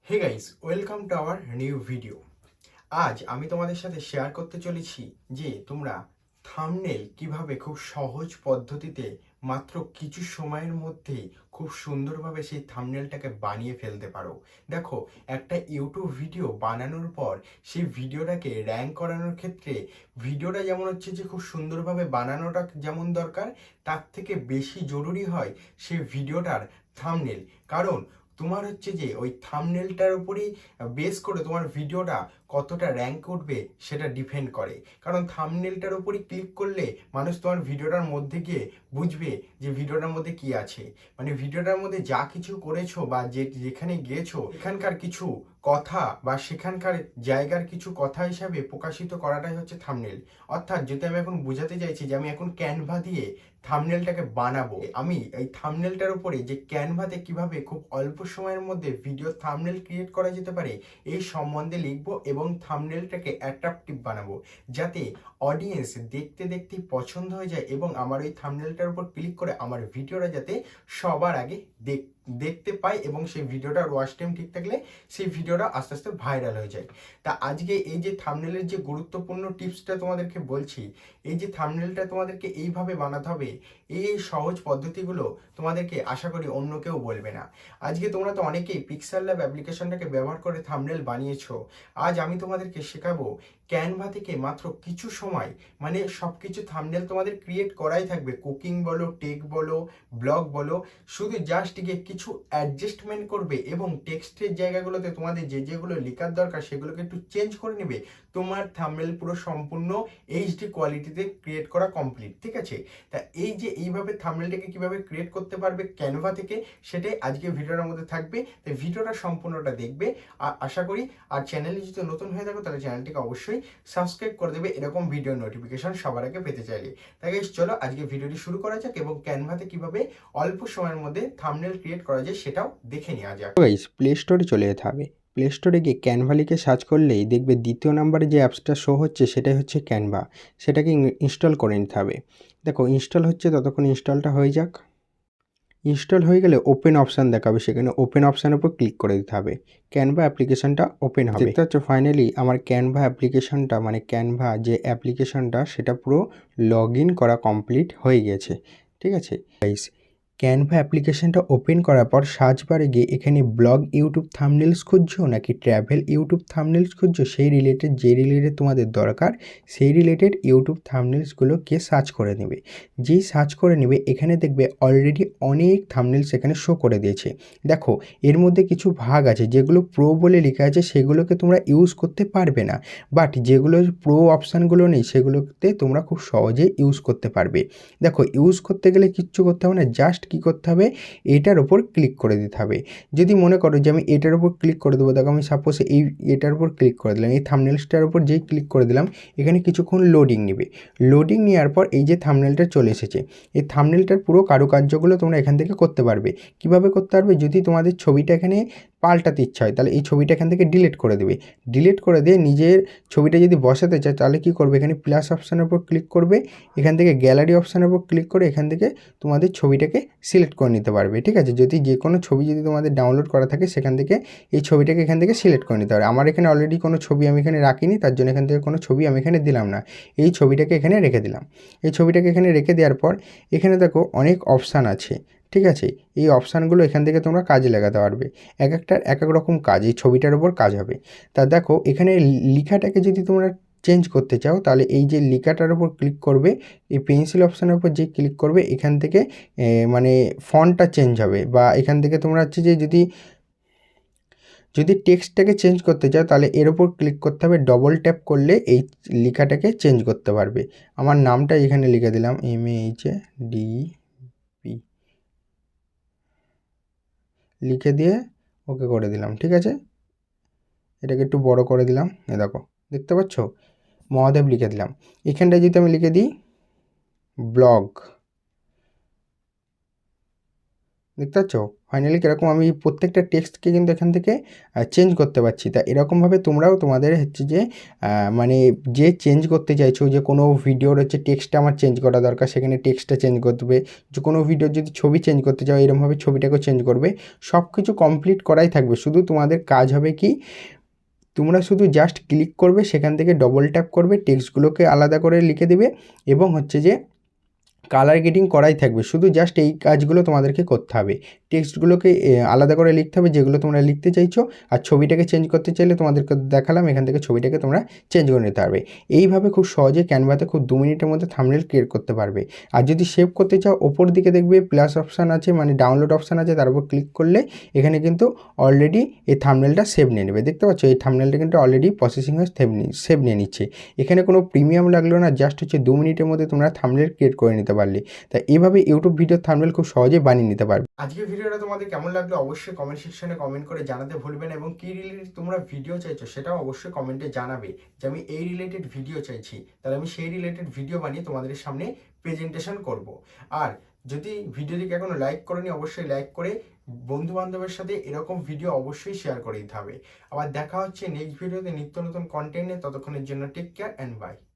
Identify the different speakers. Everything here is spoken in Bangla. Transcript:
Speaker 1: Hey guys, welcome to our new video. আজ আমি তোমাদের সাথে শেয়ার করতে চলেছি যে তোমরা থাম্বনেল কিভাবে খুব সহজ পদ্ধতিতে মাত্র কিছু সময়ের মধ্যে খুব সুন্দরভাবে সেই থাম্বনেলটাকে বানিয়ে ফেলতে পারো। দেখো, একটা ইউটিউব ভিডিও বানানোর পর সেই ভিডিওটাকে র্যাঙ্ক করানোর ক্ষেত্রে ভিডিওটা যেমন হচ্ছে যে খুব সুন্দরভাবে বানানোটা যেমন দরকার, তার থেকে বেশি জরুরি হয় সেই ভিডিওটার থাম্বনেল। কারণ তোমার হচ্ছে যে ওই থাম্বনেলটার উপরেই বেস করে তোমার ভিডিওটা কতটা র্যাঙ্ক উঠবে সেটা ডিপেন্ড করে। কারণ থাম্বনেলটার উপরই ক্লিক করলে মানুষ তোমার ভিডিওটার মধ্যে গিয়ে বুঝবে যে ভিডিওটার মধ্যে কি আছে। মানে ভিডিওটার মধ্যে যা কিছু করেছো বা যেখানে গিয়েছো এখানকার কিছু কথা বা সেখানকার জায়গার কিছু কথা হিসাবে প্রকাশিত করাটাই হচ্ছে থাম্বনেল। অর্থাৎ যদি আমি এখন বোঝাতে চাইছি যে আমি এখন ক্যানভা দিয়ে থাম্বনেলটাকে বানাবো, আমি এই থাম্বনেলটার উপরে যে ক্যানভাতে কিভাবে খুব অল্প সময়ের মধ্যে ভিডিও থাম্বনেল ক্রিয়েট করা যেতে পারে এই সম্বন্ধে লিখবো এবং থাম্বনেলটাকে অ্যাট্রাকটিভ বানাবো, যাতে অডিয়েন্স দেখতে দেখতেই পছন্দ হয়ে যায় এবং আমার ওই থাম্বনেলটার উপর ক্লিক করে আমার ভিডিওটা যাতে সবার আগে দেখতে পায় এবং সেই ভিডিওটার ওয়াচ টাইম ঠিক থাকলে সেই ভিডিওটা আস্তে আস্তে ভাইরাল হয়ে যায়। তা আজকে এই যে থাম্বনেলের যে গুরুত্বপূর্ণ টিপসটা তোমাদেরকে বলছি, এই যে থাম্বনেলটা তোমাদেরকে এইভাবে বানাতে হবে, এই সহজ পদ্ধতিগুলো তোমাদেরকে আশা করি অন্য কেউ বলবে না। আজকে তোমরা তো অনেকেই পিক্সেল ল্যাব অ্যাপ্লিকেশনটাকে ব্যবহার করে থাম্বনেল বানিয়েছো। আজ আমি তোমাদেরকে শেখাবো ক্যানভা থেকে মাত্র কিছু সময়, মানে সব কিছু থাম্বনেল তোমাদের ক্রিয়েট করাই থাকবে, কুকিং বলো, টেক বলো, ব্লগ বলো, শুধু জাস্ট গিয়ে কিছু অ্যাডজাস্টমেন্ট করবে এবং টেক্সটের জায়গাগুলোতে তোমাদের যেগুলো লেখার দরকার সেগুলোকে একটু চেঞ্জ করে নেবে। তোমার থাম্বনেল পুরো সম্পূর্ণ এইচডি কোয়ালিটিতে ক্রিয়েট করা কমপ্লিট। ঠিক আছে? তা এই যে এইভাবে থাম্বনেলটাকে কিভাবে ক্রিয়েট করতে পারবে ক্যানভা থেকে, সেটাই আজকে ভিডিওর মধ্যে থাকবে। তাই ভিডিওটা সম্পূর্ণটা দেখবে আর আশা করি। আর চ্যানেলে যদি নতুন হয়ে থাকো তাহলে চ্যানেলটিকে অবশ্যই সাবস্ক্রাইব করে দেবে এরকম ভিডিও নোটিফিকেশন সবার আগে পেতে চাইলে। তাই গাইস, চলো আজকে ভিডিওটি শুরু করা যাক এবং ক্যানভাতে কিভাবে অল্প সময়ের মধ্যে থাম্বনেল ক্রিয়েট করা যায় সেটাও দেখে নেওয়া যাক।
Speaker 2: গাইস, প্লে স্টোরে চলে যেতে হবে। প্লে স্টোরে গিয়ে ক্যানভা লিখে সার্চ করলেই দেখবে দ্বিতীয় নাম্বারে যে অ্যাপসটা শো হচ্ছে সেটাই হচ্ছে ক্যানভা। সেটাকে ইনস্টল করে নিতে হবে। দেখো, ইনস্টল হচ্ছে, ততক্ষণ ইনস্টলটা হয়ে যাক। ইনস্টল হয়ে গেলে ওপেন অপশান দেখাবে, সেখানে ওপেন অপশানের উপর ক্লিক করে দিতে হবে। ক্যানভা অ্যাপ্লিকেশনটা ওপেন হবে। দেখতে পাচ্ছ ফাইনালি আমার ক্যানভা অ্যাপ্লিকেশনটা, মানে ক্যানভা যে অ্যাপ্লিকেশনটা সেটা পুরো লগ ইন করা কমপ্লিট হয়ে গেছে। ঠিক আছে গাইস, ক্যানভা অ্যাপ্লিকেশনটা ওপেন করার পর সার্চ বারে গিয়ে এখানে ব্লগ ইউটিউব থাম্বনেলস খুঁজছো নাকি ট্র্যাভেল ইউটিউব থাম্বনেলস খুঁজছো, সেই রিলেটেড যে রিলেটেড তোমাদের দরকার সেই রিলেটেড ইউটিউব থাম্বনেলসগুলোকে সার্চ করে নেবে। যেই সার্চ করে নেবে এখানে দেখবে অলরেডি অনেক থাম্বনেলস এখানে শো করে দিয়েছে। দেখো, এর মধ্যে কিছু ভাগ আছে যেগুলো প্রো বলে লেখা আছে, সেগুলোকে তোমরা ইউজ করতে পারবে না। বাট যেগুলো প্রো অপশানগুলো নেই সেগুলোতে তোমরা খুব সহজে ইউজ করতে পারবে। দেখো, ইউজ করতে গেলে কিচ্ছু করতে হবে না, জাস্ট কী করতে হবে, এটার ওপর ক্লিক করে দিতে হবে। যদি মনে করো যে আমি এটার ওপর ক্লিক করে দেবো, দেখো আমি সাপোজ এটার ওপর ক্লিক করে দিলাম, এই থাম্বনেলসটার ওপর যেই ক্লিক করে দিলাম এখানে কিছুক্ষণ লোডিং নেবে। লোডিং নেওয়ার পর এই যে থাম্বনেলটা চলে এসেছে, এই থাম্বনেলটার পুরো কারুকার্যগুলো তোমরা এখান থেকে করতে পারবে। কিভাবে করতে পারবে, যদি তোমাদের ছবিটা এখানে পাল্টাতে ইচ্ছা হয় তাহলে এই ছবিটা এখান থেকে ডিলিট করে দেবে। ডিলিট করে দিয়ে নিজের ছবিটা যদি বসাতে চায় তাহলে কী করবে, এখানে প্লাস অপশানের উপর ক্লিক করবে, এখান থেকে গ্যালারি অপশানের উপর ক্লিক করে এখান থেকে তোমাদের ছবিটাকে সিলেক্ট করে নিতে পারবে। ঠিক আছে? যদি যে কোনো ছবি যদি তোমাদের ডাউনলোড করা থাকে সেখান থেকে এই ছবিটাকে এখান থেকে সিলেক্ট করে নিতে পারবে। আমার এখানে অলরেডি কোনো ছবি আমি এখানে রাখিনি, তার জন্য এখান থেকে কোনো ছবি আমি এখানে দিলাম না, এই ছবিটাকে এখানে রেখে দিলাম। এই ছবিটাকে এখানে রেখে দেওয়ার পর এখানে দেখো অনেক অপশান আছে। ঠিক আছে? এই অপশানগুলো এখান থেকে তোমরা কাজে লাগাতে পারবে। এক একটার এক এক রকম কাজ এই ছবিটার ওপর কাজ হবে। তা দেখো, এখানে লেখাটাকে যদি তোমরা চেঞ্জ করতে চাও তাহলে এই যে লেখাটার উপর ক্লিক করবে, এই পেন্সিল অপশানের উপর যে ক্লিক করবে এখান থেকে মানে ফন্টটা চেঞ্জ হবে। বা এখান থেকে তোমরা হচ্ছে যে যদি টেক্সটটাকে চেঞ্জ করতে চাও তাহলে এর ওপর ক্লিক করতে হবে, ডবল ট্যাপ করলে এই লেখাটাকে চেঞ্জ করতে পারবে। আমার নামটা এখানে লিখে দিলাম MAHDP, লিখে দিয়ে ওকে করে দিলাম। ঠিক আছে, এটাকে একটু বড় করে দিলাম। দেখো, দেখতে পাচ্ছ মহাদেব লিখে দিলাম। এখানটায় যদি আমি লিখে দিই ব্লগ, দেখতে পাচ্ছ ফাইনালি কীরকম আমি প্রত্যেকটা টেক্সটকে কিন্তু এখান থেকে চেঞ্জ করতে পারছি। তা এরকমভাবে তোমরাও তোমাদের হচ্ছে যে মানে যে চেঞ্জ করতে চাইছো, যে কোনো ভিডিওর হচ্ছে টেক্সটটা আমার চেঞ্জ করা দরকার, সেখানে টেক্সটটা চেঞ্জ করবে। যে কোনো ভিডিওর যদি ছবি চেঞ্জ করতে চাও, এরকমভাবে ছবিটাকেও চেঞ্জ করবে। সব কিছু কমপ্লিট করাই থাকবে, শুধু তোমাদের কাজ হবে কি, তোমরা শুধু জাস্ট ক্লিক করবে, সেখান থেকে ডবল ট্যাপ করবে, টেক্সটগুলোকে আলাদা করে লিখে দেবে এবং হচ্ছে যে কালার গ্রেডিং করাই থাকবে। শুধু জাস্ট এই কাজগুলো তোমাদেরকে করতে হবে। টেক্সটগুলোকে আলাদা করে লিখতে হবে যেগুলো তোমরা লিখতে চাইছো, আর ছবিটাকে চেঞ্জ করতে চাইলে তোমাদেরকে দেখালাম, এখান থেকে ছবিটাকে তোমরা চেঞ্জ করে নিতে পারবে। এইভাবে খুব সহজে ক্যানভাতে খুব 2 মিনিটের মধ্যে থাম্বনেল ক্রিয়েট করতে পারবে। আর যদি সেভ করতে চাও, ওপর দিকে দেখবে প্লাস অপশান আছে, মানে ডাউনলোড অপশান আছে, তার উপর ক্লিক করলে এখানে কিন্তু অলরেডি এই থাম্বনেলটা সেভ নিয়ে নেবে। দেখতে পাচ্ছ এই থাম্বনেলটা কিন্তু অলরেডি প্রসেসিং হয়ে সেভ নিয়ে নিচ্ছে। এখানে কোনো প্রিমিয়াম লাগলো না, জাস্ট হচ্ছে 2 মিনিটের মধ্যে তোমরা থাম্বনেল ক্রিয়েট করে নিতে পারলে। তাই এইভাবে ইউটিউব ভিডিও থাম্বনেল খুব সহজে বানিয়ে নিতে পারবে।
Speaker 1: আজকের ভিডিওটা তোমাদের কেমন লাগলো অবশ্যই কমেন্ট সেকশনে কমেন্ট করে জানাতে ভুলবে না, এবং কি রিলেটেড তোমরা ভিডিও চাইছো সেটাও অবশ্যই কমেন্টে জানাবে যে আমি এই রিলেটেড ভিডিও চাইছি, তাহলে আমি সেই রিলেটেড ভিডিও বানিয়ে তোমাদের সামনে প্রেজেন্টেশন করব। আর যদি ভিডিওটিকে এখনো লাইক করোনি, অবশ্যই লাইক করে বন্ধু বান্ধবের সাথে এরকম ভিডিও অবশ্যই শেয়ার করে দিতে হবে। আবার দেখা হচ্ছে নেক্সট ভিডিওতে নিত্য নতুন কন্টেন্টে, ততক্ষণের জন্য টেক কেয়ার অ্যান্ড বাই।